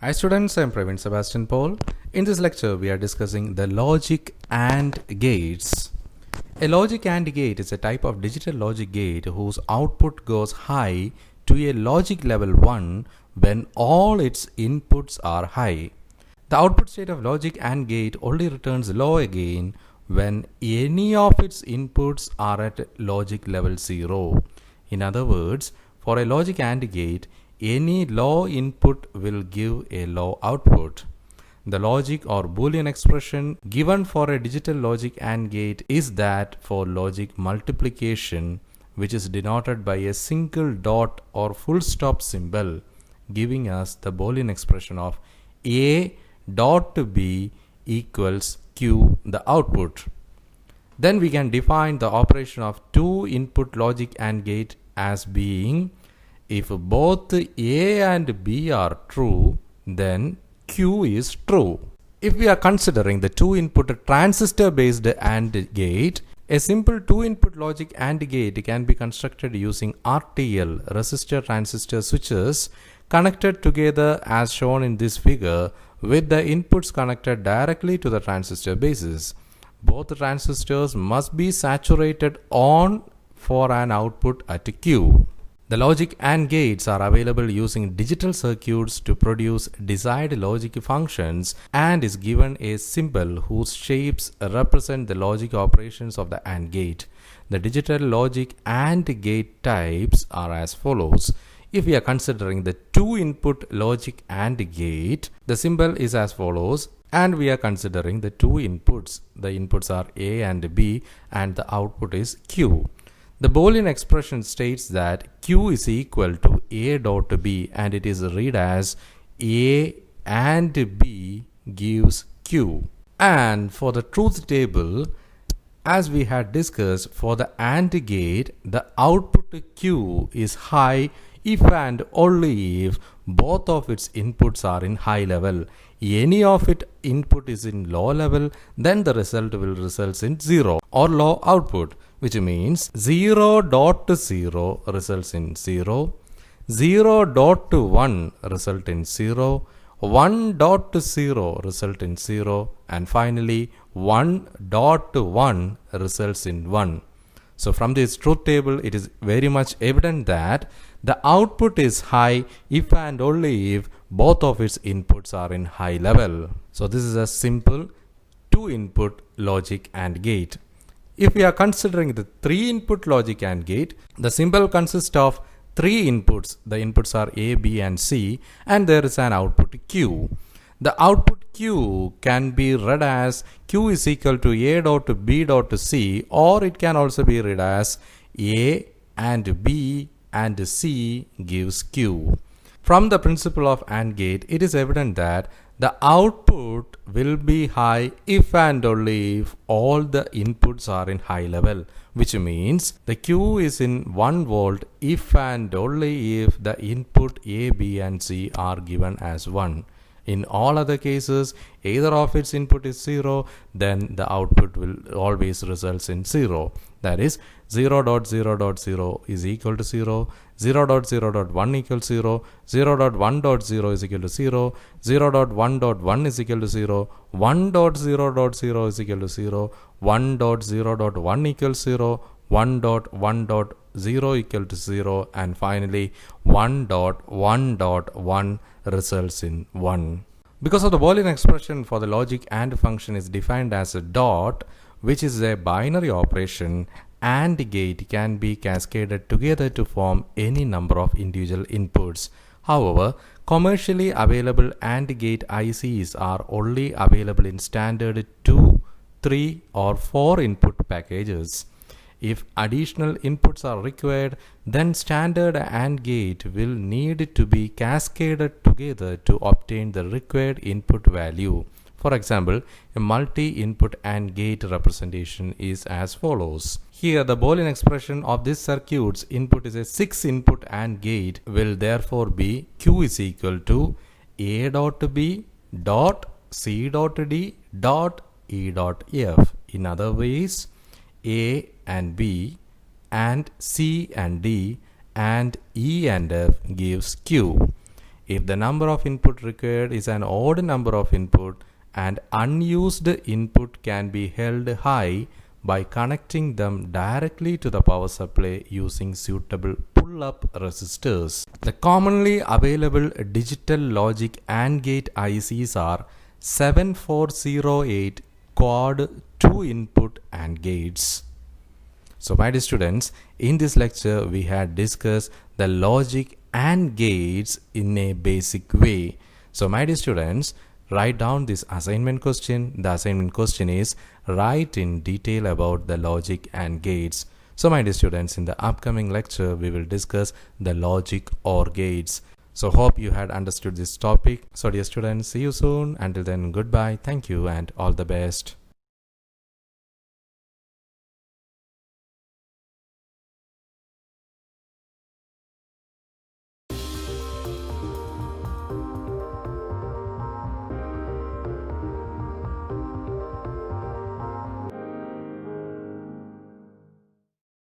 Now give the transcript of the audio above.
Hi students, I am Praveen Sebastian Paul. In this lecture, we are discussing the logic AND gates. A logic AND gate is a type of digital logic gate whose output goes high to a logic level 1 when all its inputs are high. The output state of logic AND gate only returns low again when any of its inputs are at logic level 0. In other words, for a logic AND gate, any low input will give a low output. The logic or Boolean expression given for a digital logic AND gate is that for logic multiplication, which is denoted by a single dot or full stop symbol, giving us the Boolean expression of A dot B equals Q, the output. Then we can define the operation of two input logic AND gate as being if both A and B are true, then Q is true. If we are considering the two input transistor based AND gate, a simple two input logic AND gate can be constructed using RTL, resistor transistor switches, connected together as shown in this figure, with the inputs connected directly to the transistor bases. Both transistors must be saturated on for an output at Q. The logic AND gates are available using digital circuits to produce desired logic functions and is given a symbol whose shapes represent the logic operations of the AND gate. The digital logic AND gate types are as follows. If we are considering the two input logic AND gate, the symbol is as follows, and we are considering the two inputs. The inputs are A and B and the output is Q. The Boolean expression states that Q is equal to A dot B and it is read as A and B gives Q. And for the truth table, as we had discussed, for the AND gate, the output Q is high if and only if both of its inputs are in high level. Any of its input is in low level, then the result will result in 0 or low output, which means 0.0 results in 0, 0.1 result in 0, 1.0 result in 0, and finally 1.1 results in 1. So from this truth table, it is very much evident that the output is high if and only if both of its inputs are in high level. So this is a simple two input logic AND gate. If we are considering the three input logic AND gate, the symbol consists of three inputs. The inputs are A, B and C, and there is an output Q. The output Q can be read as Q is equal to A dot B dot C, or it can also be read as A and B and C gives Q. From the principle of AND gate, it is evident that the output will be high if and only if all the inputs are in high level, which means the Q is in 1 volt if and only if the input A, B and C are given as 1. In all other cases, either of its input is 0, then the output will always result in 0. That is 0.0.0 is equal to 0, 0.0.1 equals 0, 0.1.0 is equal to 0, 0.1.1 is equal to 0, 1.0.0 is equal to 0, 1.0.1 equals 0, 1.1.0 equal to 0, and finally 1.1.1 results in 1. Because of the Boolean expression for the logic AND function is defined as a dot, which is a binary operation, AND gate can be cascaded together to form any number of individual inputs. However, commercially available AND gate ICs are only available in standard 2, 3 or 4 input packages. If additional inputs are required, then standard AND gate will need to be cascaded together to obtain the required input value. For example, a multi-input AND gate representation is as follows. Here, the Boolean expression of this circuit's input is a 6-input AND gate will therefore be Q is equal to A dot B dot C dot D dot E dot F. In other ways, A and B and C and D and E and F gives Q. if the number of input required is an odd number of input and unused input can be held high by connecting them directly to the power supply using suitable pull-up resistors. The commonly available digital logic AND gate ICs are 7408 quad 2 input AND gates. So my dear students, in this lecture we had discussed the logic AND gates in a basic way. So my dear students, write down this assignment question. The assignment question is write in detail about the logic AND gates. So my dear students, in the upcoming lecture we will discuss the logic OR gates. So hope you had understood this topic. So dear students, see you soon. Until then, goodbye. Thank you and all the best.